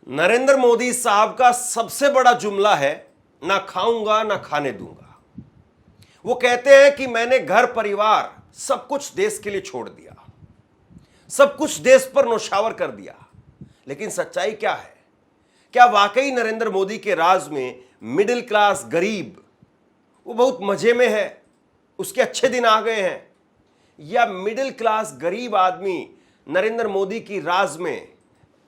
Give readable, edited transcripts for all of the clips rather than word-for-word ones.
नरेंद्र मोदी साहब का सबसे बड़ा जुमला है, ना खाऊंगा ना खाने दूंगा। वो कहते हैं कि मैंने घर परिवार सब कुछ देश के लिए छोड़ दिया, सब कुछ देश पर नौशावर कर दिया। लेकिन सच्चाई क्या है? क्या वाकई नरेंद्र मोदी के राज में मिडिल क्लास गरीब वो बहुत मजे में है, उसके अच्छे दिन आ गए हैं? या मिडिल क्लास गरीब आदमी नरेंद्र मोदी की राज में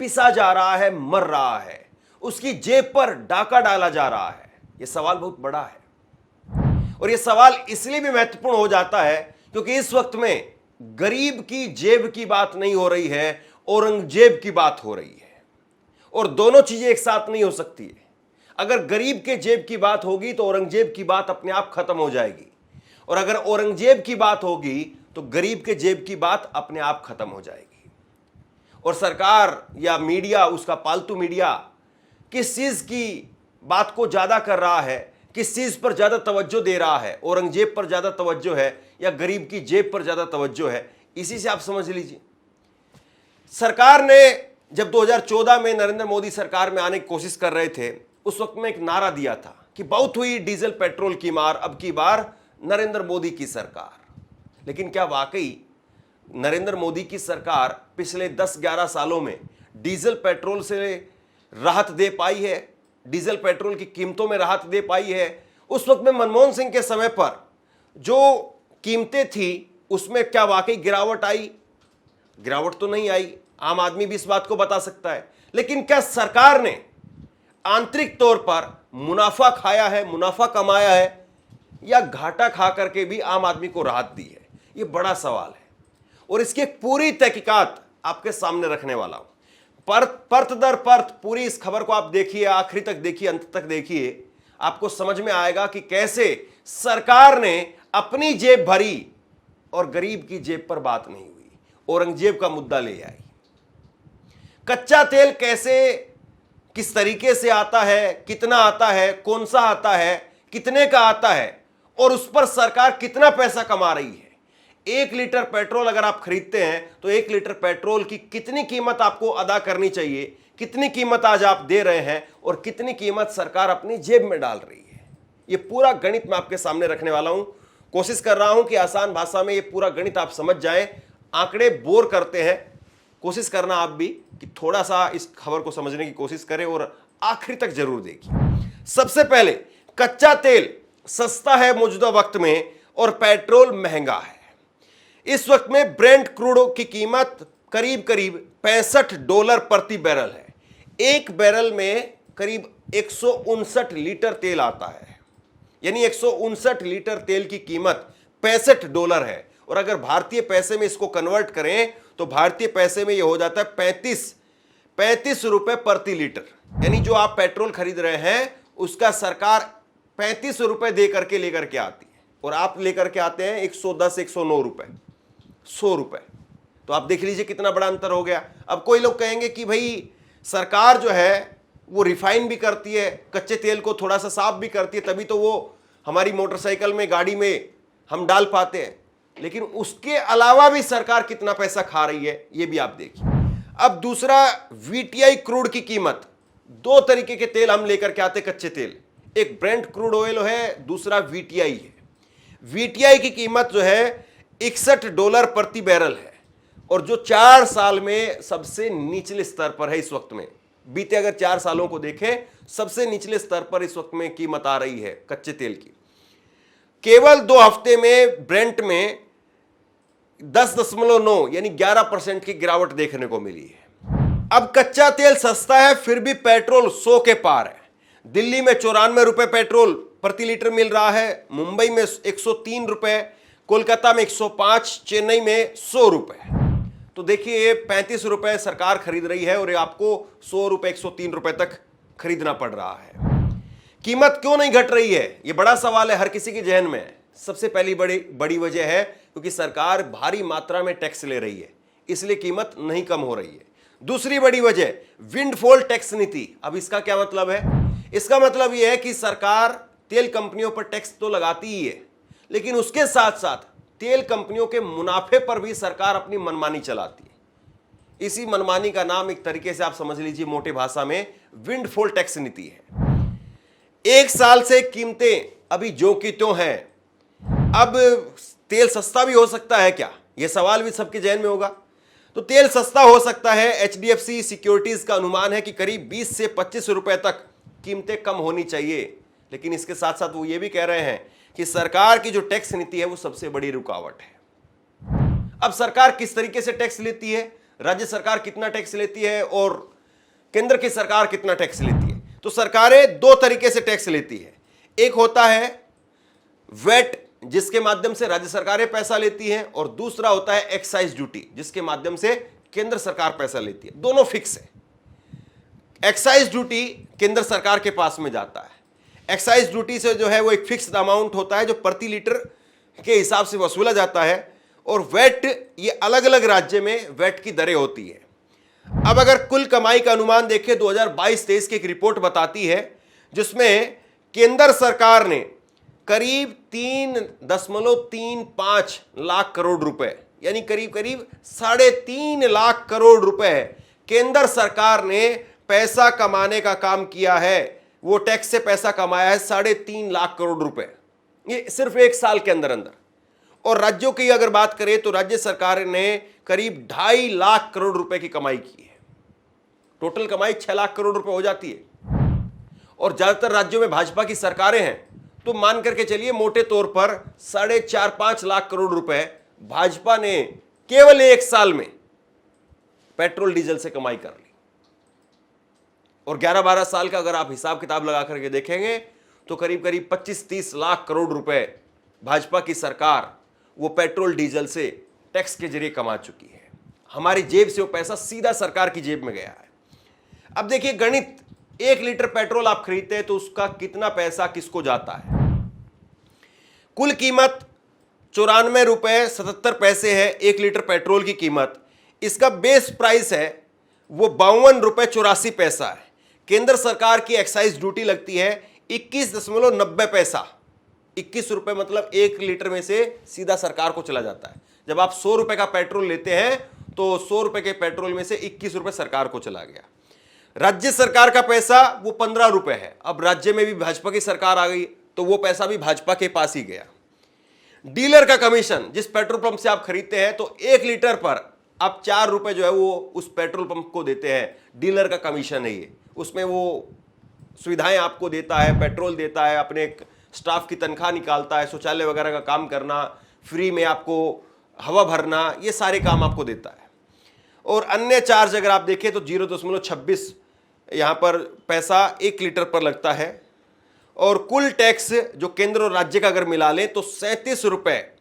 पिसा जा रहा है, मर रहा है, उसकी जेब पर डाका डाला जा रहा है? यह सवाल बहुत बड़ा है और यह सवाल इसलिए भी महत्वपूर्ण हो जाता है क्योंकि इस वक्त में गरीब की जेब की बात नहीं हो रही है, औरंगजेब की बात हो रही है। और दोनों चीजें एक साथ नहीं हो सकती है। अगर गरीब के जेब की बात होगी तो औरंगजेब की बात अपने आप खत्म हो जाएगी, और अगर औरंगजेब की बात होगी तो गरीब के जेब की बात अपने आप खत्म हो जाएगी। और सरकार या मीडिया, उसका पालतू मीडिया, किस चीज की बात को ज्यादा कर रहा है, किस चीज पर ज्यादा तवज्जो दे रहा है? औरंगजेब पर ज्यादा तवज्जो है या गरीब की जेब पर ज्यादा तवज्जो है? इसी से आप समझ लीजिए। सरकार ने जब 2014 में नरेंद्र मोदी सरकार में आने की कोशिश कर रहे थे, उस वक्त में एक नारा दिया था कि बहुत हुई डीजल पेट्रोल की मार, अब की बार नरेंद्र मोदी की सरकार। लेकिन क्या वाकई नरेंद्र मोदी की सरकार पिछले 10-11 सालों में डीजल पेट्रोल से राहत दे पाई है? डीजल पेट्रोल की कीमतों में राहत दे पाई है? उस वक्त में मनमोहन सिंह के समय पर जो कीमतें थी उसमें क्या वाकई गिरावट आई? गिरावट तो नहीं आई। आम आदमी भी इस बात को बता सकता है। लेकिन क्या सरकार ने आंतरिक तौर पर मुनाफा खाया है, मुनाफा कमाया है, या घाटा खा करके भी आम आदमी को राहत दी है? यह बड़ा सवाल है और इसकी एक पूरी तहकीकात आपके सामने रखने वाला हूं। परत दर परत पूरी इस खबर को आप देखिए, आखिरी तक देखिए, अंत तक देखिए। आपको समझ में आएगा कि कैसे सरकार ने अपनी जेब भरी और गरीब की जेब पर बात नहीं हुई, औरंगजेब का मुद्दा ले आई। कच्चा तेल कैसे, किस तरीके से आता है, कितना आता है, कौन सा आता है, कितने का आता है, और उस पर सरकार कितना पैसा कमा रही है? 1 लीटर पेट्रोल अगर आप खरीदते हैं तो 1 लीटर पेट्रोल की कितनी कीमत आपको अदा करनी चाहिए, कितनी कीमत आज आप दे रहे हैं, और कितनी कीमत सरकार अपनी जेब में डाल रही है? ये पूरा गणित मैं आपके सामने रखने वाला हूं। कोशिश कर रहा हूं कि आसान भाषा में ये पूरा गणित आप समझ जाएं। आंकड़े बोर करते हैं, कोशिश करना आप भी कि थोड़ा सा इस खबर को समझने की कोशिश करें और आखिरी तक जरूर देखिए। सबसे पहले, कच्चा तेल सस्ता है मौजूदा वक्त में और पेट्रोल महंगा है। इस वक्त में ब्रेंट क्रूड की कीमत करीब करीब $65 प्रति बैरल है। एक बैरल में करीब 159 लीटर तेल आता है, यानी 159 लीटर तेल की कीमत $65 है। और अगर भारतीय पैसे में इसको कन्वर्ट करें तो भारतीय पैसे में यह हो जाता है 35 रुपए प्रति लीटर। यानी जो आप पेट्रोल खरीद रहे हैं उसका सरकार 35 रुपए दे करके लेकर के आती है, और आप लेकर के आते हैं 110-109 रुपए, 100 रुपए। तो आप देख लीजिए कितना बड़ा अंतर हो गया। अब कोई लोग कहेंगे कि भाई सरकार जो है वो रिफाइन भी करती है, कच्चे तेल को थोड़ा सा साफ भी करती है, तभी तो वो हमारी मोटरसाइकिल में, गाड़ी में हम डाल पाते हैं। लेकिन उसके अलावा भी सरकार कितना पैसा खा रही है ये भी आप देखिए। अब दूसरा, वीटीआई क्रूड की कीमत। 2 तरीके के तेल हम लेकर के आते कच्चे तेल, एक ब्रेंट क्रूड ऑयल है, दूसरा वीटीआई है। वीटीआई की कीमत जो है $61 प्रति बैरल है, और जो 4 साल में सबसे निचले स्तर पर है इस वक्त में। बीते अगर 4 सालों को देखें, सबसे निचले स्तर पर इस वक्त में कीमत आ रही है कच्चे तेल की। केवल 2 हफ्ते में ब्रेंट में 10.9 यानी 11% की गिरावट देखने को मिली है। अब कच्चा तेल सस्ता है, फिर भी पेट्रोल 100 के पार है। दिल्ली में 94 रुपए पेट्रोल प्रति लीटर मिल रहा है, मुंबई में 103 रुपए, कोलकाता में 105, चेन्नई में 100 रुपए। तो देखिए 35 रुपए सरकार खरीद रही है और आपको 100 रुपए, 103 रुपए तक खरीदना पड़ रहा है। कीमत क्यों नहीं घट रही है? यह बड़ा सवाल है, हर किसी के जहन में है। सबसे पहली बड़ी वजह है क्योंकि सरकार भारी मात्रा में टैक्स ले रही है, इसलिए कीमत नहीं कम हो रही है। दूसरी बड़ी वजह, विंडफॉल टैक्स नीति। अब इसका क्या मतलब है? इसका मतलब यह है कि सरकार तेल कंपनियों पर टैक्स तो लगाती ही है, लेकिन उसके साथ साथ तेल कंपनियों के मुनाफे पर भी सरकार अपनी मनमानी चलाती है। इसी मनमानी का नाम एक तरीके से आप समझ लीजिए मोटे भाषा में विंडफॉल टैक्स नीति है। एक साल से कीमतें अभी जो की त्यों हैं। अब तेल सस्ता भी हो सकता है क्या, यह सवाल भी सबके जहन में होगा। तो तेल सस्ता हो सकता है। एचडीएफसी सिक्योरिटीज का अनुमान है कि करीब 20 से 25 रुपए तक कीमतें कम होनी चाहिए। लेकिन इसके साथ साथ वो ये भी कह रहे हैं कि सरकार की जो टैक्स नीति है वो सबसे बड़ी रुकावट है। अब सरकार किस तरीके से टैक्स लेती है, राज्य सरकार कितना टैक्स लेती है और केंद्र की सरकार कितना टैक्स लेती है। तो सरकारें दो तरीके से टैक्स लेती है। एक होता है वेट, जिसके माध्यम से राज्य सरकारें पैसा लेती हैं, और दूसरा होता है एक्साइज ड्यूटी, जिसके माध्यम से केंद्र सरकार पैसा लेती है। दोनों फिक्स है। एक्साइज ड्यूटी केंद्र सरकार के पास में जाता है। एक्साइज ड्यूटी से जो है वो एक फिक्स्ड अमाउंट होता है जो प्रति लीटर के हिसाब से वसूला जाता है। और वेट, ये अलग अलग राज्य में वेट की दरें होती है। अब अगर कुल कमाई का अनुमान देखें 2022-23 की एक रिपोर्ट बताती है जिसमें केंद्र सरकार ने करीब 3.35 लाख करोड़ रुपए, यानी करीब करीब 3.5 लाख करोड़ रुपए केंद्र सरकार ने पैसा कमाने का काम किया है। वो टैक्स से पैसा कमाया है 3.5 लाख करोड़ रुपए, ये सिर्फ एक साल के अंदर अंदर। और राज्यों की अगर बात करें तो राज्य सरकार ने करीब 2.5 लाख करोड़ रुपए की कमाई की है। टोटल कमाई 6 लाख करोड़ रुपए हो जाती है। और ज्यादातर राज्यों में भाजपा की सरकारें हैं, तो मान करके चलिए मोटे तौर पर 4.5-5 लाख करोड़ रुपए भाजपा ने केवल एक साल में पेट्रोल डीजल से कमाई कर ली। और 11-12 साल का अगर आप हिसाब किताब लगा करके देखेंगे तो करीब करीब 25-30 लाख करोड़ रुपए भाजपा की सरकार वो पेट्रोल डीजल से टैक्स के जरिए कमा चुकी है। हमारी जेब से वो पैसा सीधा सरकार की जेब में गया है। अब देखिए गणित, 1 लीटर पेट्रोल आप खरीदते हैं तो उसका कितना पैसा किसको जाता है। कुल कीमत 94 रुपए 77 पैसे है 1 लीटर पेट्रोल की कीमत। इसका बेस प्राइस है वो 52 रुपए 84 पैसा है। केंद्र सरकार की एक्साइज ड्यूटी लगती है 21.90 पैसा। 21 रुपए मतलब 1 लीटर में से सीधा सरकार को चला जाता है। जब आप 100 रुपए का पेट्रोल लेते हैं तो 100 रुपए के पेट्रोल में से 21 रुपए सरकार को चला गया। राज्य सरकार का पैसा वो 15 रुपए है। अब राज्य में भी भाजपा की सरकार आ गई तो वो पैसा भी भाजपा के पास ही गया। डीलर का कमीशन, जिस पेट्रोल पंप से आप खरीदते हैं तो 1 लीटर पर आप 4 रुपए जो है वो उस पेट्रोल पंप को देते हैं। डीलर का कमीशन है ये। उसमें वो सुविधाएं आपको देता है, पेट्रोल देता है, अपने स्टाफ की तनख्वाह निकालता है, शौचालय वगैरह का काम करना, फ्री में आपको हवा भरना, ये सारे काम आपको देता है। और अन्य चार्ज अगर आप देखें तो 0.26 यहाँ पर पैसा 1 लीटर पर लगता है। और कुल टैक्स जो केंद्र और राज्य का अगर मिला लें तो 37 रुपए,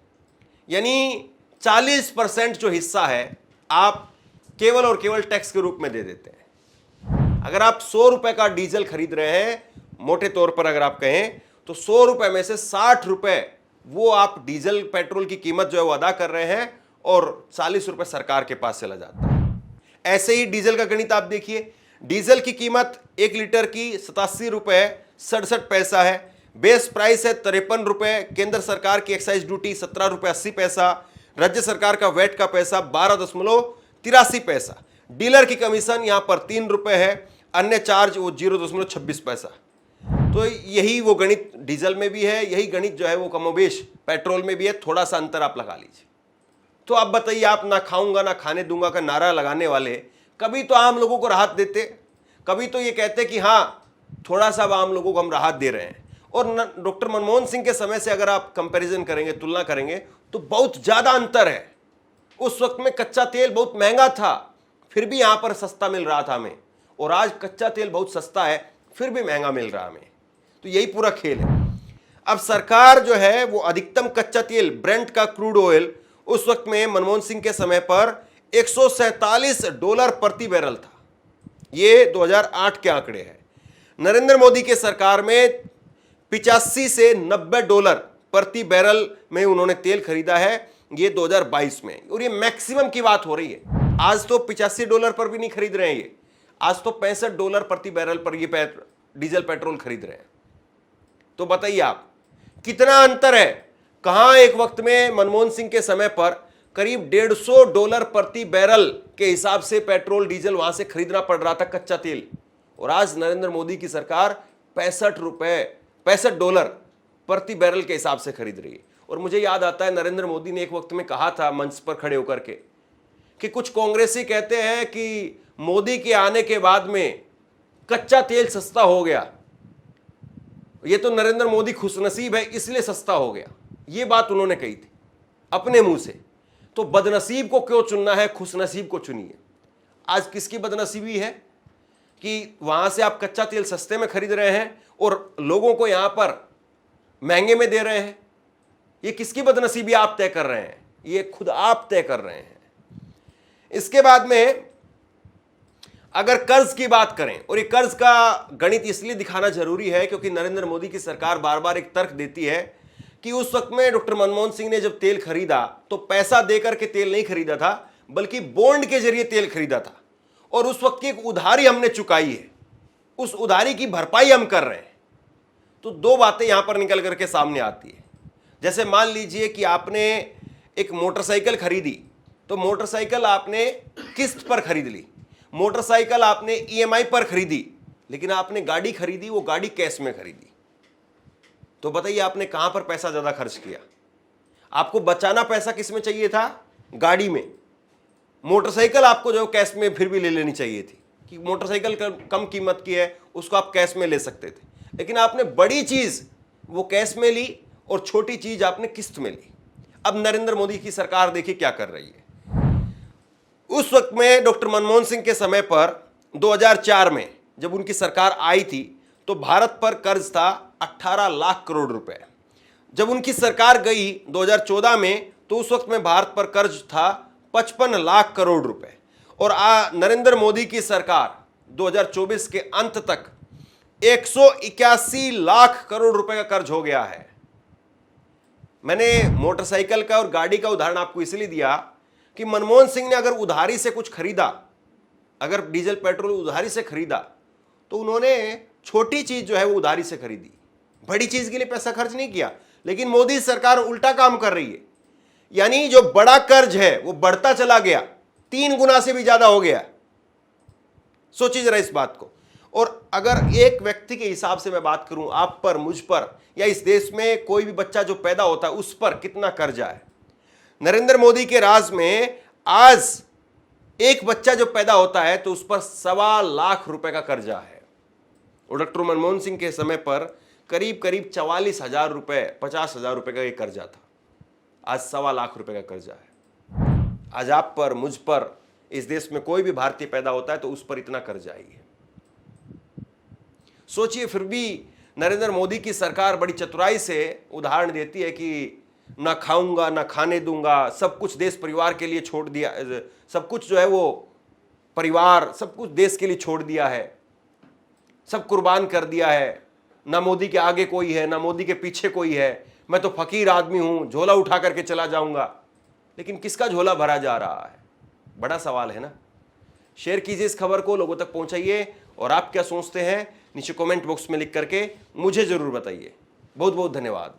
यानी 40% जो हिस्सा है आप केवल और केवल टैक्स के रूप में दे देते हैं। अगर आप 100 रुपए का डीजल खरीद रहे हैं, मोटे तौर पर अगर आप कहें तो 100 रुपए में से 60 रुपए वो आप डीजल पेट्रोल की कीमत जो है वो अदा कर रहे हैं और 40 रुपए सरकार के पास चला जाता है। ऐसे ही डीजल का गणित आप देखिए। डीजल की कीमत 1 लीटर की 87 रुपए 67 पैसा है। बेस प्राइस है 53 रुपए। केंद्र सरकार की एक्साइज ड्यूटी 17 रुपए 80 पैसा। राज्य सरकार का वेट का पैसा 12.83 पैसा। डीलर की कमीशन यहां पर 3 रुपए है। अन्य चार्ज वो 0.26 पैसा। तो यही वो गणित डीजल में भी है, यही गणित जो है वो कमोबेश पेट्रोल में भी है। थोड़ा सा अंतर आप लगा लीजिए। तो आप बताइए, आप ना खाऊंगा ना खाने दूंगा का नारा लगाने वाले कभी तो आम लोगों को राहत देते, कभी तो ये कहते कि हाँ थोड़ा सा आम लोगों को हम राहत दे रहे हैं। और डॉक्टर मनमोहन सिंह के समय से अगर आप कंपैरिजन करेंगे, तुलना करेंगे तो बहुत ज्यादा अंतर है। उस वक्त में कच्चा तेल बहुत महंगा था, फिर भी यहां पर सस्ता मिल रहा था हमें। और आज कच्चा तेल बहुत सस्ता है, फिर भी महंगा मिल रहा है हमें। तो यही पूरा खेल है। अब सरकार जो है वो अधिकतम कच्चा तेल ब्रेंट का क्रूड ऑयल उस वक्त में मनमोहन सिंह के समय पर $147 प्रति बैरल था। ये 2008 के आंकड़े हैं। नरेंद्र मोदी के सरकार में 85 से $90 प्रति बैरल में उन्होंने तेल खरीदा है, ये 2022 में। और ये मैक्सिमम की बात हो रही है। आज तो $85 पर भी नहीं खरीद रहे हैं ये, आज तो $65 प्रति बैरल पर ये डीजल पेट्रोल खरीद रहे हैं। तो बताइए आप कितना अंतर है। कहां एक वक्त में मनमोहन सिंह के समय पर करीब $150 प्रति बैरल के हिसाब से पेट्रोल डीजल वहां से खरीदना पड़ रहा था, कच्चा तेल। और आज नरेंद्र मोदी की सरकार 65 डॉलर प्रति बैरल के हिसाब से खरीद रही है। और मुझे याद आता है नरेंद्र मोदी ने एक वक्त में कहा था मंच पर खड़े होकर के कि कुछ कांग्रेसी कहते हैं कि मोदी के आने के बाद में कच्चा तेल सस्ता हो गया, ये तो नरेंद्र मोदी खुशनसीब है इसलिए सस्ता हो गया। ये बात उन्होंने कही थी अपने मुंह से। तो बदनसीब को क्यों चुनना है, खुशनसीब को चुनिए। आज किसकी बदनसीबी है कि वहां से आप कच्चा तेल सस्ते में खरीद रहे हैं और लोगों को यहां पर महंगे में दे रहे हैं। ये किसकी बदनसीबी आप तय कर रहे हैं, ये खुद आप तय कर रहे हैं। इसके बाद में अगर कर्ज की बात करें, और ये कर्ज का गणित इसलिए दिखाना जरूरी है क्योंकि नरेंद्र मोदी की सरकार बार बार एक तर्क देती है कि उस वक्त में डॉक्टर मनमोहन सिंह ने जब तेल खरीदा तो पैसा देकर के तेल नहीं खरीदा था, बल्कि बॉन्ड के जरिए तेल खरीदा था। और उस वक्त की एक उधारी हमने चुकाई है, उस उधारी की भरपाई हम कर रहे हैं। तो दो बातें यहां पर निकल करके सामने आती है। जैसे मान लीजिए कि आपने एक मोटरसाइकिल खरीदी, तो मोटरसाइकिल आपने किस्त पर खरीद ली, मोटरसाइकिल आपने ईएमआई पर खरीदी, लेकिन आपने गाड़ी खरीदी, वो गाड़ी कैश में खरीदी। तो बताइए आपने कहां पर पैसा ज्यादा खर्च किया? आपको बचाना पैसा किस में चाहिए था? गाड़ी में। मोटरसाइकिल आपको जो कैश में फिर भी ले लेनी चाहिए थी कि मोटरसाइकिल कम कीमत की है, उसको आप कैश में ले सकते थे, लेकिन आपने बड़ी चीज वो कैश में ली और छोटी चीज आपने किस्त में ली। अब नरेंद्र मोदी की सरकार देखिए क्या कर रही है। उस वक्त में डॉक्टर मनमोहन सिंह के समय पर 2004 में जब उनकी सरकार आई थी तो भारत पर कर्ज था 18 लाख करोड़ रुपए। जब उनकी सरकार गई 2014 में तो उस वक्त में भारत पर कर्ज था 55 लाख करोड़ रुपए। और नरेंद्र मोदी की सरकार 2024 के अंत तक 181 लाख करोड़ रुपए का कर्ज हो गया है। मैंने मोटरसाइकिल का और गाड़ी का उदाहरण आपको इसलिए दिया कि मनमोहन सिंह ने अगर उधारी से कुछ खरीदा, अगर डीजल पेट्रोल उधारी से खरीदा, तो उन्होंने छोटी चीज जो है वो उधारी से खरीदी, बड़ी चीज के लिए पैसा खर्च नहीं किया। लेकिन मोदी सरकार उल्टा काम कर रही है, यानी जो बड़ा कर्ज है वो बढ़ता चला गया, 3 गुना से भी ज्यादा हो गया। सोचिए जरा इस बात को। और अगर एक व्यक्ति के हिसाब से मैं बात करूं, आप पर, मुझ पर, या इस देश में कोई भी बच्चा जो पैदा होता है उस पर कितना कर्जा है। नरेंद्र मोदी के राज में आज एक बच्चा जो पैदा होता है तो उस पर 1.25 लाख रुपए का कर्जा है। और डॉक्टर मनमोहन सिंह के समय पर करीब करीब 44,000 रुपए, 50,000 रुपए का ये कर्जा था। आज 1.25 लाख रुपए का कर्जा है। आज आप पर, मुझ पर, इस देश में कोई भी भारतीय पैदा होता है तो उस पर इतना कर्जा ही है। सोचिए, फिर भी नरेंद्र मोदी की सरकार बड़ी चतुराई से उदाहरण देती है कि ना खाऊंगा ना खाने दूंगा, सब कुछ देश परिवार के लिए छोड़ दिया, सब कुछ जो है वो परिवार, सब कुछ देश के लिए छोड़ दिया है, सब कुर्बान कर दिया है। ना मोदी के आगे कोई है, ना मोदी के पीछे कोई है, मैं तो फकीर आदमी हूं, झोला उठा करके चला जाऊंगा। लेकिन किसका झोला भरा जा रहा है? बड़ा सवाल है ना। शेयर कीजिए इस खबर को, लोगों तक पहुंचाइए। और आप क्या सोचते हैं नीचे कमेंट बॉक्स में लिख करके मुझे जरूर बताइए। बहुत बहुत धन्यवाद।